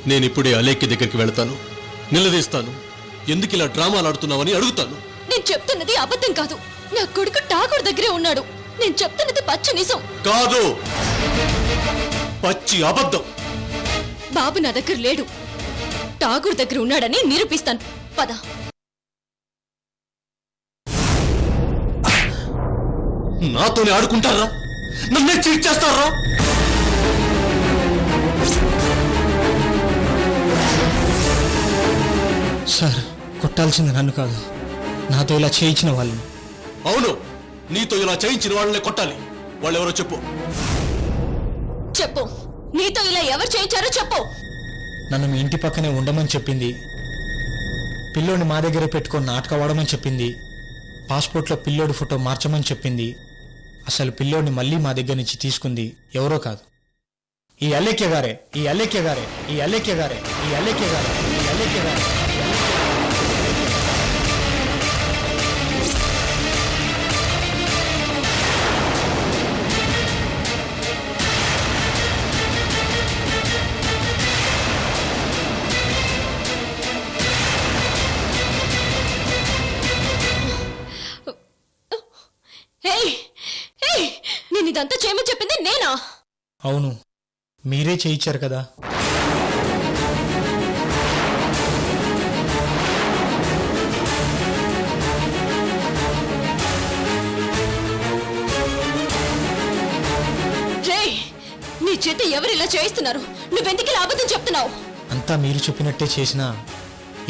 నేను ఇప్పుడే అలేఖ్య దగ్గరికి వెళ్తాను, నిలదీస్తాను. ఎందుకు ఇలా డ్రామాలు ఆడుతున్నావని అడుగుతాను. నేను చెప్తున్నది అబద్ధం కాదు. నా కొడుకు ఠాగూర్ దగ్గరే ఉన్నాడు. నేను చెప్తున్నది పచ్చి నిజం కాదు, పచ్చి అబద్ధం. బాబు నా దగ్గర లేడు. ఠాగూర్ దగ్గర ఉన్నాడని నిరూపిస్తాను. పద. నాతోనే ఆడుకుంటారా? నన్నే చీట్ చేస్తారా? సార్, కొట్టాల్సింది నన్ను కాదు, నాతో ఇలా చేయించిన వాళ్ళని. అవును, నీతో ఇలా చేయించిన వాళ్ళనే కొట్టాలి. వాళ్ళెవరో చెప్పు. చెప్పు, నీతో ఇలా ఎవరు చేయించారో చెప్పు. నన్ను మీ ఇంటి పక్కనే ఉండమని చెప్పింది, పిల్లోని మా దగ్గరే పెట్టుకొని నాటక వాడమని చెప్పింది, పాస్పోర్ట్లో పిల్లోడి ఫోటో మార్చమని చెప్పింది. అసలు పిల్లోడిని మళ్ళీ మా దగ్గర నుంచి తీసుకుంది ఎవరో కాదు, ఈ అలేఖ్య గారే. ఈ అలేఖ్య గారే. ఈ అలేఖ్య గారే. ఈ అలేఖ్య గారే. ఈ అలేఖ్య గారే. నేను ఇదంతా చేయమని చెప్పింది నేనా? అవును, మీరే చేయించారు కదా. నీ చేత ఎవరు ఇలా చేయిస్తున్నారు? నువ్వెందుకు ఇలా అబద్ధం చెప్తున్నావు? అంతా మీరు చెప్పినట్టే చేసినా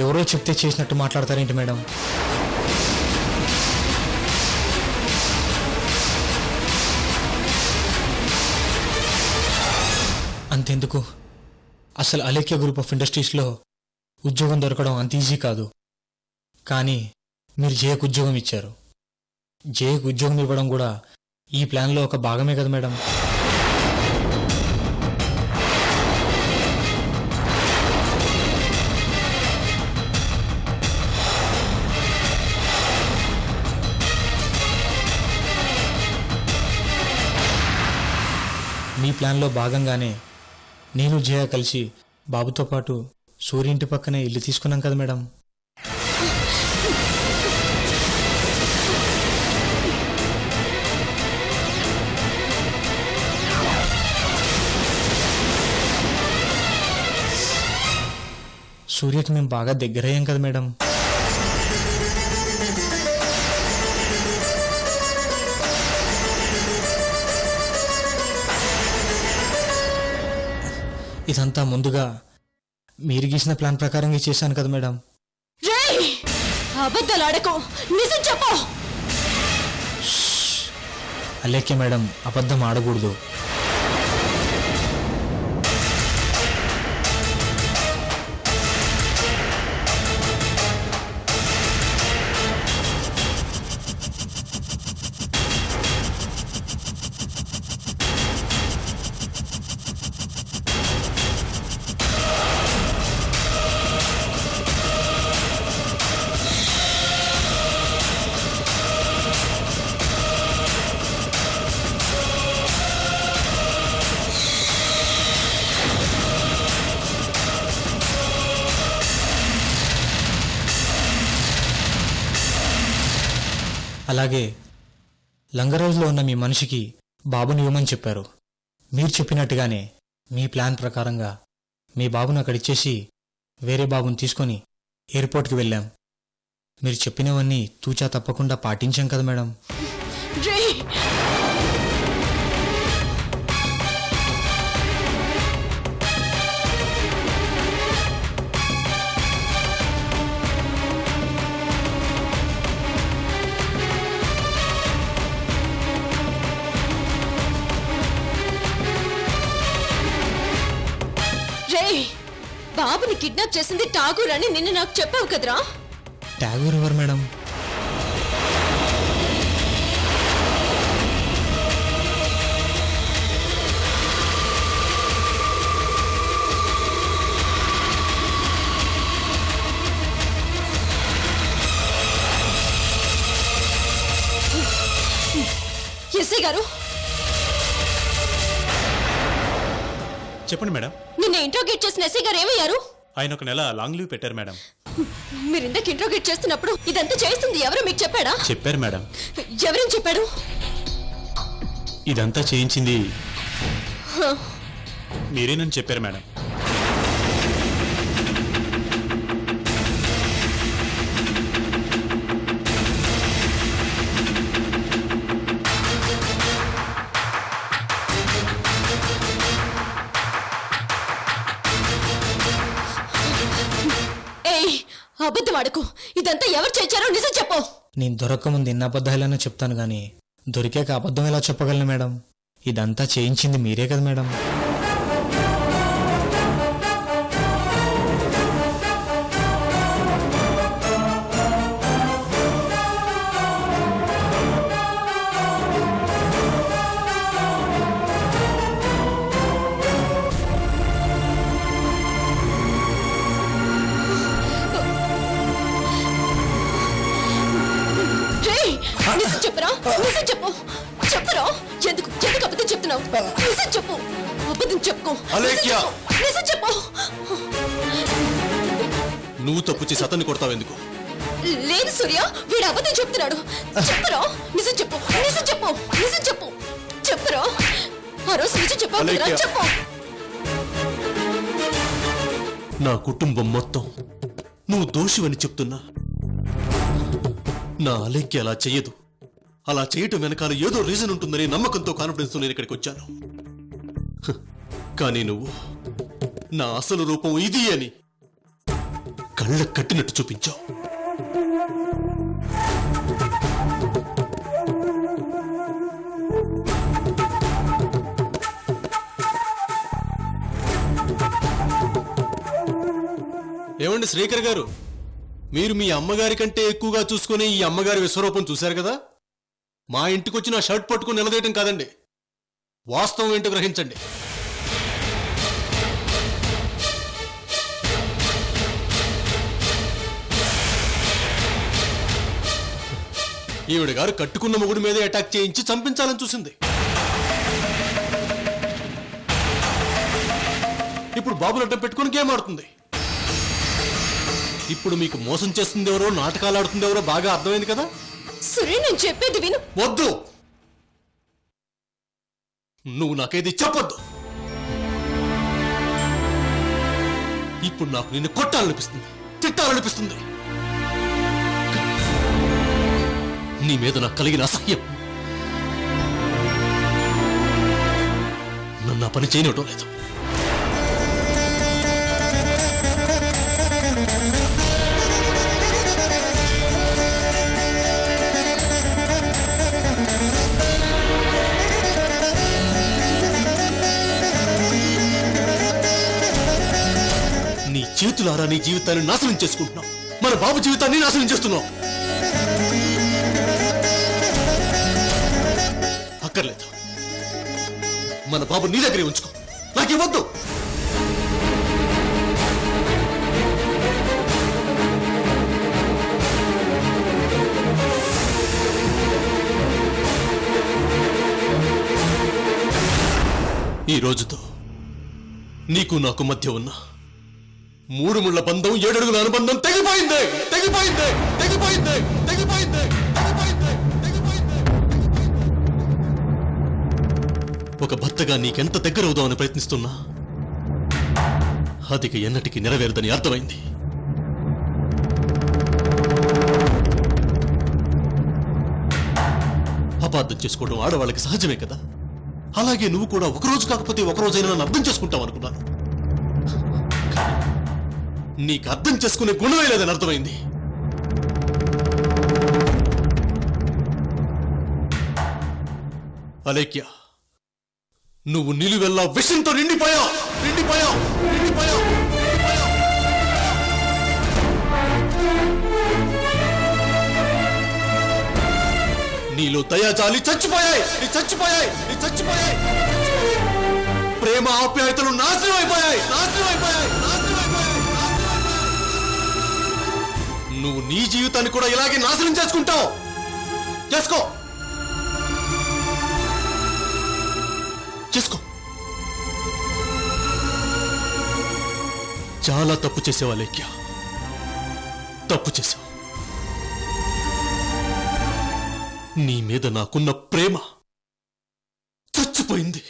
ఎవరో చెప్తే చేసినట్టు మాట్లాడతారేంటి మేడం? అంతెందుకు, అసలు అలేఖ్య గ్రూప్ ఆఫ్ ఇండస్ట్రీస్లో ఉద్యోగం దొరకడం అంత ఈజీ కాదు. కానీ మీరు జేకు ఉద్యోగం ఇచ్చారు. జేకు ఉద్యోగం ఇవ్వడం కూడా ఈ ప్లాన్లో ఒక భాగమే కదా మేడం? మీ ప్లాన్లో భాగంగానే నేను జయ కలిసి బాబుతో పాటు సూర్య ఇంటి పక్కనే ఇల్లు తీసుకున్నాం కదా మేడం. సూర్యకి మేము బాగా దగ్గరయ్యాం కదా మేడం. ఇదంతా ముందుగా మీరు గీసిన ప్లాన్ ప్రకారంగా చేశాను కదా మేడం. అబద్ధాలు ఆడకు, నిజం చెప్పు. అలేఖ్య మేడం, అబద్ధం ఆడకూడదు. అలాగే లంగరోజులో ఉన్న మీ మనిషికి బాబుని ఇవ్వమని చెప్పారు. మీరు చెప్పినట్టుగానే మీ ప్లాన్ ప్రకారంగా మీ బాబును అక్కడిచ్చేసి వేరే బాబుని తీసుకొని ఎయిర్పోర్ట్కి వెళ్ళాం. మీరు చెప్పినవన్నీ తూచా తప్పకుండా పాటించాం కదా మేడం. బాబుని కిడ్నాప్ చేసింది ఠాగూర్ అని నిన్న నాకు చెప్పావు కదరా. ఠాగూర్ ఎవరు మేడం? ఎస్ఐ గారు, చెప్పండి మేడం. నిన్న ఇంట్రోగేట్ చేసిన ఎస్ఐ గారు ఏమయ్యారు? ఆయన ఒక నెల లాంగ్ లీవ్ పెట్టారు మేడం. మీరు ఇందాక ఇంట్రోగేట్ చేస్తున్నప్పుడు ఇదంతా చేస్తుంది ఎవరో మీకు చెప్పాడా? చెప్పారు మేడం. ఎవరేం చెప్పాడు? ఇదంతా చేయించింది మీరేనని చెప్పారు మేడం. ఏయ్, అబద్ధం ఆడకు. ఇదంతా ఎవరు చేశారో నిజం చెప్పు. నేను దొరకముందు ఎన్ని అబద్ధాలైనా చెప్తాను కానీ దొరికాక అబద్ధం ఎలా చెప్పగలను మేడం? ఇదంతా చేయించింది మీరే కదా మేడం. రేయ్, నిజం చెప్పురా. నిజం చెప్పు. చెప్పురా. ఎందుకు ఎందుకు అబద్ధం చెప్తున్నావు? నిజం చెప్పు. అబద్ధం చెప్పుకో. అలేఖ్య! నిజం చెప్పు. నువ్వు తప్పు చేసి అతన్ని కొడతావు ఎందుకు? లేదు సూర్య, వీడు అబద్ధం చెప్తున్నాడు. చెప్పురా. నిజం చెప్పు. నిజం చెప్పు. నిజం చెప్పు. చెప్పురా. ఆ రోజు నిజం చెప్పు. అలేఖ్య! చెప్పు. నా కుటుంబం మొత్తం నువ్వు దోషివని చెప్తున్నా. నా అలేఖ్య అలా చెయ్యదు. అలా చేయటం వెనకాల ఏదో రీజన్ ఉంటుందని నమ్మకంతో కాన్ఫిడెన్స్ నేను ఇక్కడికి వచ్చాను. హ్, కానీ నువ్వు నా అసలు రూపం ఇది అని కళ్ళ కట్టినట్టు చూపించావు. ఏమండి శ్రీకర్ గారు, మీరు మీ అమ్మగారి కంటే ఎక్కువగా చూసుకుని ఈ అమ్మగారి విశ్వరూపం చూశారు కదా. మా ఇంటికి వచ్చి నా షర్ట్ పట్టుకుని నిలదేయటం కాదండి, వాస్తవం ఏంటో గ్రహించండి. ఈవిడ గారు కట్టుకున్న మొగుడి మీదే అటాక్ చేయించి చంపించాలని చూసింది. ఇప్పుడు బాబులు అడ్డం పెట్టుకుని గేమ్ ఆడుతుంది. ఇప్పుడు మీకు మోసం చేస్తుంది ఎవరో, నాటకాలు ఆడుతుంది ఎవరో బాగా అర్థమైంది కదా. సరే, నేను చెప్పేది విను. వద్దు, నువ్వు నాకేది చెప్పొద్దు. ఇప్పుడు నాకు నిన్ను కొట్టాలనిపిస్తుంది, తిట్టాలనిపిస్తుంది. నీ మీద నాకు కలిగిన అసహ్యం నన్ను ఆ పని చేయనివ్వటం లేదు. నీ చేతులారా నీ జీవితాన్ని నాశనం చేసుకుంటున్నావు. మన బాబు జీవితాన్ని నాశనం చేస్తున్నావు. అక్కర్లేదు, మన బాబు నీ దగ్గరే ఉంచుకో, నాకివ్వద్దు. ఈ రోజుతో నీకు నాకు మధ్య ఉన్న 3 ముళ్ళ బంధం, 7 అడుగుల అనుబంధం తెగిపోయింది, తెగిపోయింది, తెగిపోయింది, తెగిపోయింది, తెగిపోయింది, తెగిపోయింది. ఒక భర్తగా నీకెంత దగ్గర అవుదామని ప్రయత్నిస్తున్నా అది ఎన్నటికీ నెరవేరదని అర్థమైంది. అపార్థం చేసుకోవడం ఆడవాళ్ళకి సహజమే కదా. అలాగే నువ్వు కూడా ఒకరోజు కాకపోతే ఒకరోజైనా నన్ను అర్థం చేసుకుంటావు అనుకున్నాను. నీకు అర్థం చేసుకునే గుణమే లేదని అర్థమైంది. అలేఖ్య, నువ్వు నిలువెల్లా విషంతో నిండిపోయావు, నిండిపోయావు, నిండిపోయావు, నిండిపోయావు. నీలో దయాజాలి చచ్చిపోయాయి, నీ చచ్చిపోయాయి, నీ చచ్చిపోయాయి. ప్రేమ ఆప్యాయతలు నాశనం అయిపోయాయి, నాశనం అయిపోయాయి, నాశనం అయిపోయాయి, నాశనం అయిపోయాయి. నువ్వు నీ జీవితాన్ని కూడా ఇలాగే నాశనం చేసుకుంటావు. చేసుకో, చేసుకో. చాలా తప్పు చేసేవా లేఖ్య, తప్పు చేసావు. నీ మీద నాకున్న ప్రేమ చచ్చిపోయింది,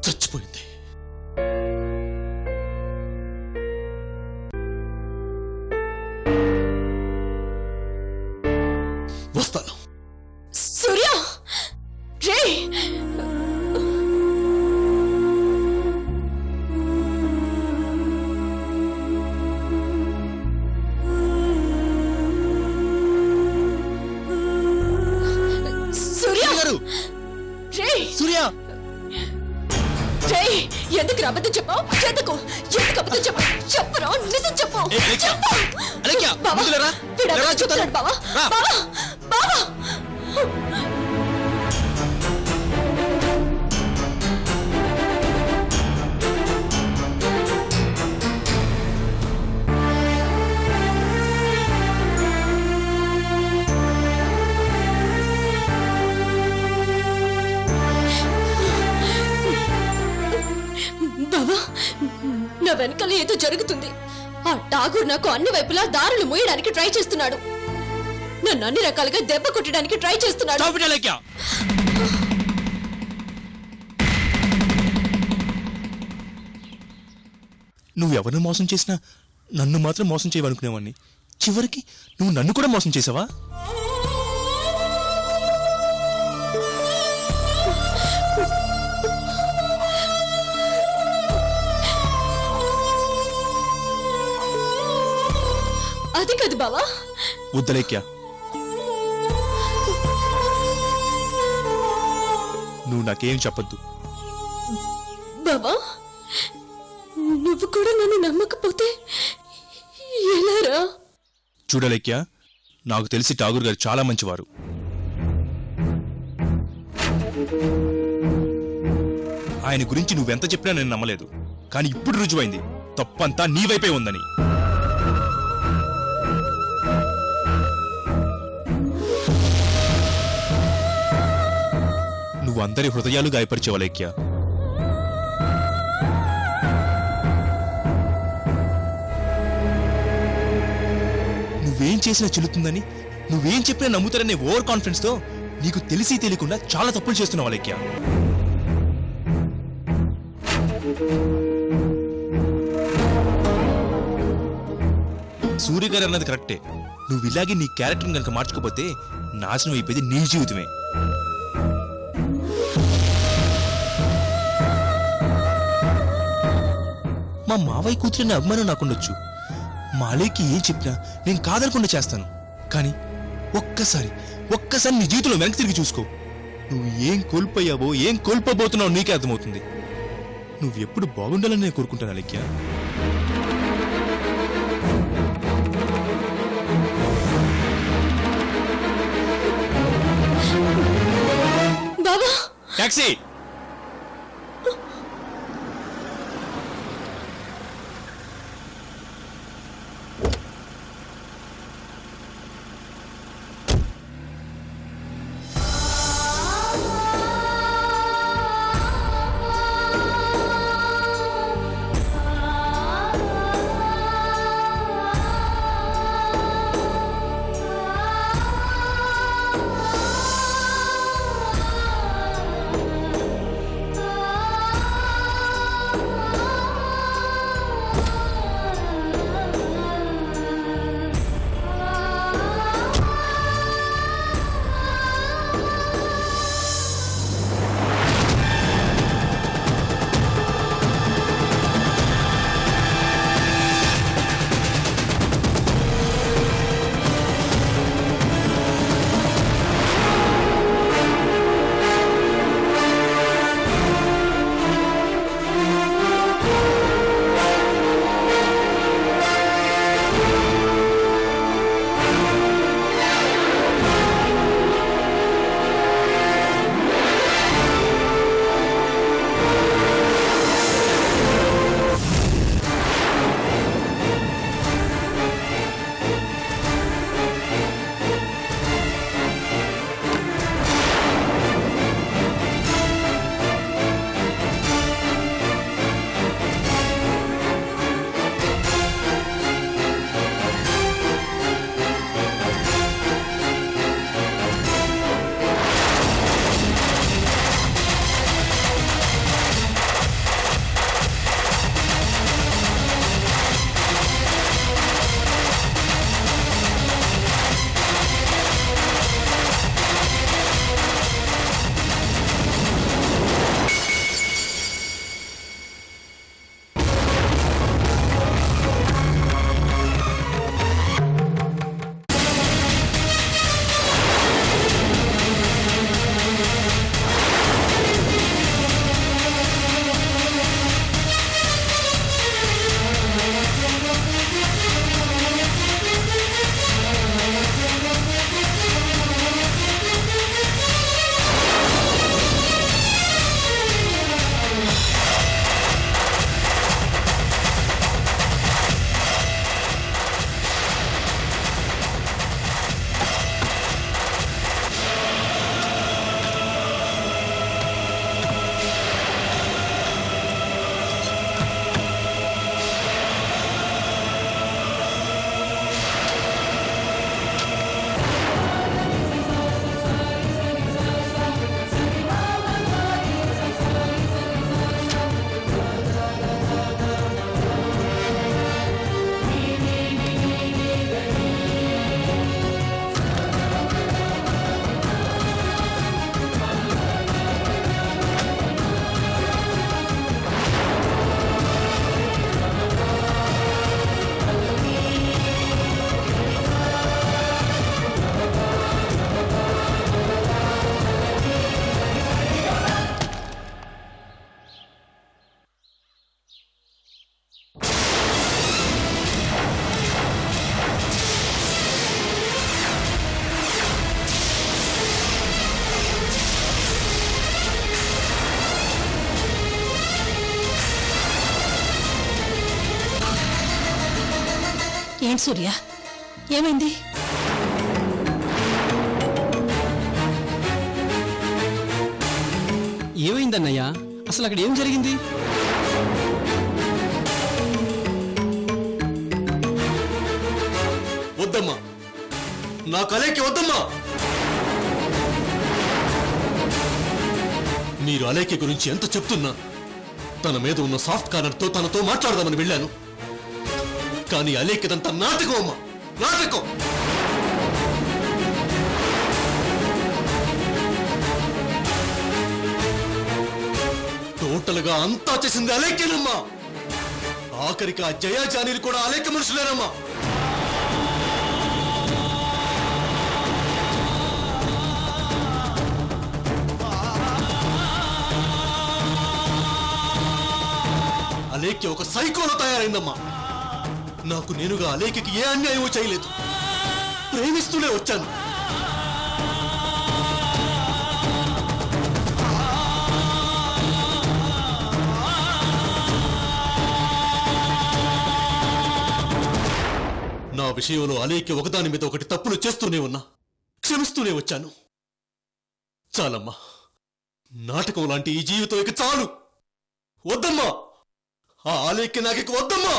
చచ్చిపోయింది. వస్తాను. సూర్య రే సూర్య గారు, రే సూర్య రే ఎందుకు అబద్ధం చెప్పావు? ఎందుకు అబద్ధం చెప్పావు? చెప్పరా, నిజం చెప్పు. ఏ, అలేఖ్య, చెప్పు. అలేఖ్య, బావా, ముందుకు రా. వీడు అబద్ధం రా, చెప్తాను. చెప్తున్నాడు బావా. రా. బావా, బావా. బావా, నా వెనకాల ఏదో జరుగుతుంది. ఆ ఠాగూర్ నాకు అన్ని వైపులా దారులు మూయడానికి ట్రై చేస్తున్నాడు. నన్ను అన్ని రకాలుగా దెబ్బ కొట్టడానికి ట్రై చేస్తున్నాడు. Stop it, Alekhya. నువ్వెవరిని మోసం చేసినా నన్ను మాత్రం మోసం చేయవనుకునేవాడిని. చివరికి నువ్వు నన్ను కూడా మోసం చేసావా? అది కాదు బావా. వద్దలేఖ్య, నువ్వు నాకేం చెప్పొద్దు. బావా, నువ్వు కూడా నన్ను నమ్మకపోతే ఎలారా? చూడలేఖ్య, నాకు తెలిసి ఠాగూర్ గారు చాలా మంచివారు. ఆయన గురించి నువ్వెంత చెప్పినా నేను నమ్మలేదు. కానీ ఇప్పుడు రుజువైంది తప్పంతా నీ వైపే ఉందని. నువ్వు అందరి హృదయాలు గాయపరిచేవా లేఖ్య? నువ్వేం చేసినా చెల్లుతుందని, నువ్వేం చెప్పినా నమ్ముతారనే ఓవర్ కాన్ఫిడెన్స్ తో నీకు తెలిసి తెలియకుండా చాలా తప్పులు చేస్తున్నావా లేఖ్య? సూర్య గారు అన్నది కరెక్టే. నువ్వు ఇలాగే నీ క్యారెక్టర్ని కనుక మార్చుకోపోతే నాశనం అయిపోయింది నీ జీవితమే. మా మావయ్య కూతురిని అభిమానం నాకుండొచ్చు. మాలేకి ఏం చెప్పినా నేను కాదనకుండా చేస్తాను. కానీ ఒక్కసారి నీ జీవితంలో వెనక్కి తిరిగి చూసుకో. నువ్వు ఏం కోల్పోయావో, ఏం కోల్పోబోతున్నావో నీకే అర్థమవుతుంది. నువ్వు ఎప్పుడు బాగుండాలని నేను కోరుకుంటాను అలేఖ్య. బావా, టాక్సీ! ఏంటి సూర్య ఏమైంది? ఏమైందన్నయ్యా? అసలు అక్కడ ఏం జరిగింది? వద్దమ్మా, నా అలేఖ్య వద్దమ్మా. మీరు అలేఖ్య గురించి ఎంత చెప్తున్నా తన మీద ఉన్న సాఫ్ట్ కార్నర్తో తనతో మాట్లాడదామని వెళ్ళాను. కానీ అలేఖ్యదంతా నాటకం అమ్మా, నాటకం. టోటల్గా అంతా చేసింది అలేఖ్యనమ్మా. ఆఖరికి ఆ జయ జానీలు కూడా అలేఖ్య మనుషులేనమ్మా. అలేఖ్య ఒక సైకోలో తయారైందమ్మా. నాకు నేనుగా అలేఖ్యకి ఏ అన్యాయమో చేయలేదు, ప్రేమిస్తూనే వచ్చాను. నా విషయంలో అలేఖ్య ఒకదాని మీద ఒకటి తప్పులు చేస్తూనే ఉన్నా క్షమిస్తూనే వచ్చాను. చాలమ్మా, నాటకం లాంటి ఈ జీవితం ఇక చాలు. వద్దమ్మా, ఆ అలేఖ్య నాకిక వద్దమ్మా.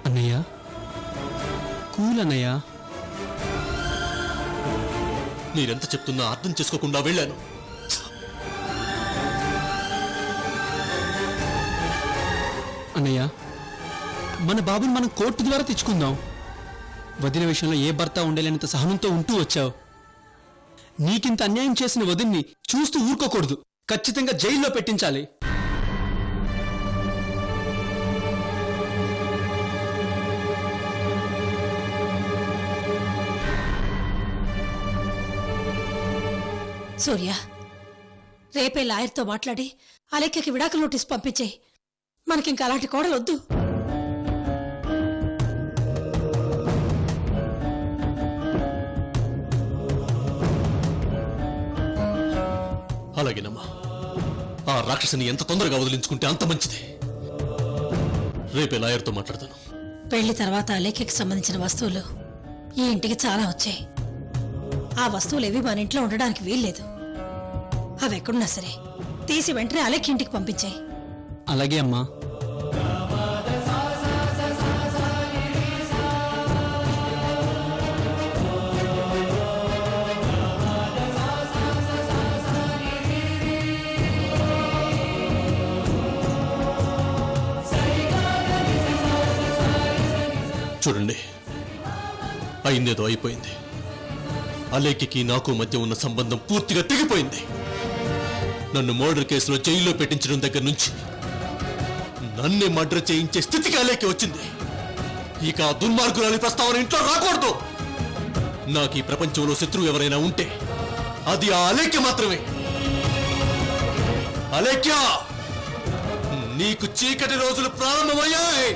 అన్నయ్య కూల్ అన్నయ్య. మీరెంత చెప్తున్నా అర్థం చేసుకోకుండా వెళ్ళాను. అన్నయ్య మన బాబుని మనం కోర్టు ద్వారా తెచ్చుకుందాం. వదిన విషయంలో ఏ భర్త ఉండలేనంత సహనంతో ఉంటూ వచ్చావు. నీకింత అన్యాయం చేసిన వదిన్ని చూస్తూ ఊరుకోకూడదు, ఖచ్చితంగా జైల్లో పెట్టించాలి. సూర్య రేపే లాయర్తో మాట్లాడి అలేఖ్యకి విడాకుల నోటీస్ పంపించేయి. మనకింక అలాంటి కోడలు వద్దు. అలాగేనమ్మా, ఆ రాక్షసిని ఎంత తొందరగా వదిలించుకుంటే అంత మంచిది. రేపే లాయర్తో మాట్లాడతాను. పెళ్లి తర్వాత అలేఖ్యకి సంబంధించిన వస్తువులు ఈ ఇంటికి చాలా వచ్చాయి. ఆ వస్తువులు ఏవి మన ఇంట్లో ఉండడానికి వీల్లేదు. అవి ఎక్కడున్నా సరే తీసి వెంటనే అలేఖ్య ఇంటికి పంపించాయి. అలాగే అమ్మా. చూడండి, అయిందేదో అయిపోయింది. అలేఖ్యకి నాకు మధ్య ఉన్న సంబంధం పూర్తిగా తెగిపోయింది. నన్ను మర్డర్ కేసులో జైల్లో పెట్టించడం దగ్గర నుంచి నన్నే మర్డర్ చేయించే స్థితికి అలేఖ్య వచ్చింది. ఇక ఆ దుర్మార్గురాలి ప్రస్తావన ఇంట్లో రాకూడదు. నాకు ఈ ప్రపంచంలో శత్రువు ఎవరైనా ఉంటే అది ఆ అలేఖ్య మాత్రమే. అలేఖ్య, నీకు చీకటి రోజులు ప్రారంభమయ్యాయి.